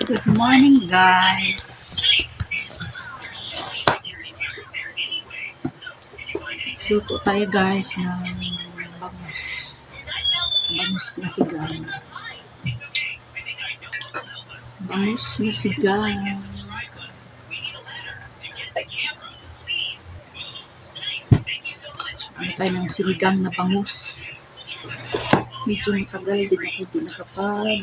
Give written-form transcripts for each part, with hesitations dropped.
Good morning, guys. Luto tayo, guys, ng bangus. Bangus na sigang. Bangus na sigang. Ano tayo ng sinigang na bangus. Medyo matagal din ako din nakapag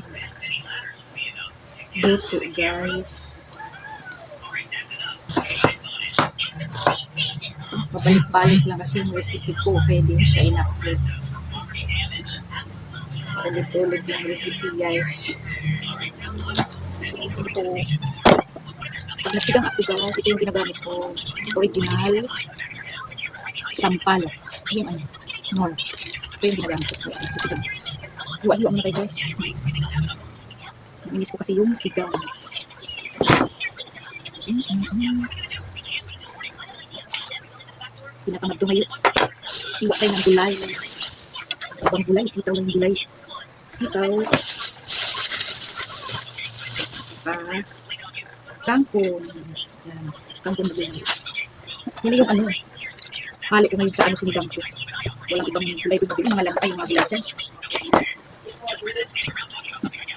luto, guys. Pabalik-balik lang kasi yung recipe ko, kaya din siya in-upload. Ulit-ulit yung recipe, guys. Ito, pag nasigang ako, guys, ito yung ginagamit ko. Original sampal. Yung ano, nor. Ito yung ginagamit ko. Recipe, guys. Hiwa-hiwa mo na tayo, guys. Naminis ko kasi yung sigang. Pinakamad to ngayon. Hiwa tayo ng gulay. Ibang gulay, sitaw lang yung gulay. Sitaw. Kangkong. Yan. Kangkong na gulay. Yan yung ano. Halo ko ngayon sa ano sinigang ko. Walang ibang gulay ko. Yung mga lantay, yung mga gulay dyan.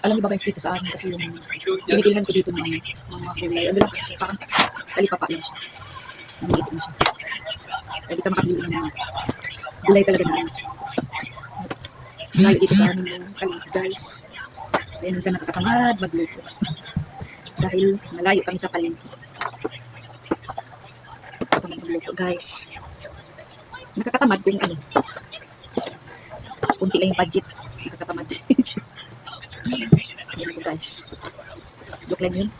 Alam niyo ba guys dito sa amin kasi yung binibilhan ko dito ng mga gulay. Ano lang kasi parang talipapa lang siya. Namiit na siya. Pwede ka makabili ng mga gulay talaga na ano. Malayo dito sa amin yung palengke, guys. Kaya minsan nakakatamad magluto. Dahil malayo kami sa palengke. Ako magluto, guys. Nakakatamad kung ano. Kunti lang yung budget. Nakakatamad. Yan ito, guys. Joke lang yun.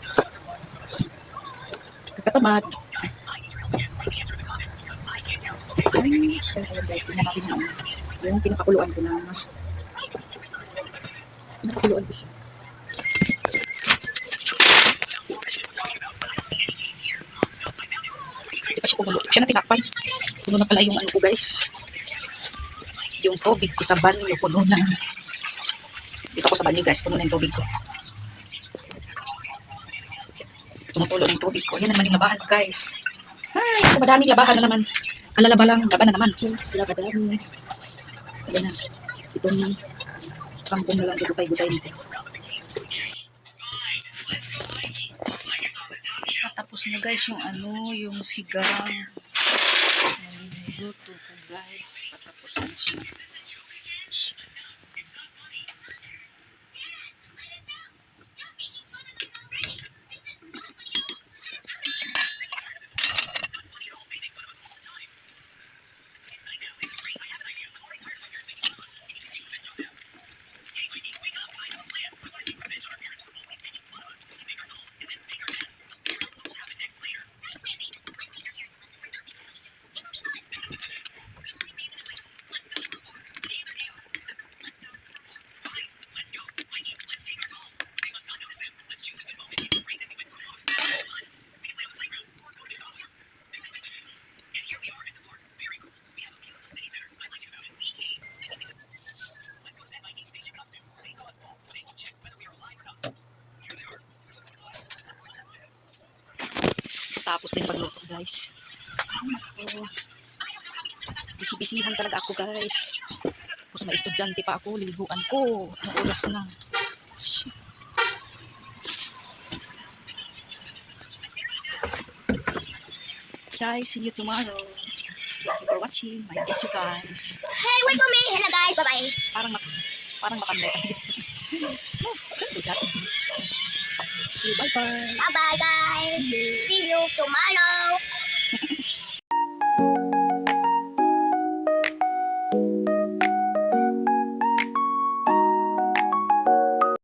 Nakakatamad. Ay, siya. Ayan, guys. Tingnan natin yung pinapakuluan ko na pinapakuluan ko siya. Hindi pa siya kumulo. Siya na tinakpan. Puno na pala yung ano ko, guys. Yung tubig ko sa banyo. Puno na. Dito ako sa banyo, guys. Puno na yung tubig ko. Tumutulo ng tubig ko. Yan naman yung labahan ko, guys. Ay, madaming labahan na naman. Kalalaba lang, laban na naman. Yes, labadami. Ayan na. Itong kangkong na lang gutay-gutay nito. Tapos na guys yung ano, yung sigang. Naluluto ko guys. Patapos na siya. Tapos din pagluto, guys. Bisibisihan talaga ako, guys. Tapos may estudyante pa ako, liguan ko. Ang oras na. Guys, see you tomorrow. Thank you for watching my video, guys. Hey, wait for me. Hello, guys. Bye-bye. Parang makanday. No, don't do that. Bye-bye. Bye-bye, guys. See you tomorrow.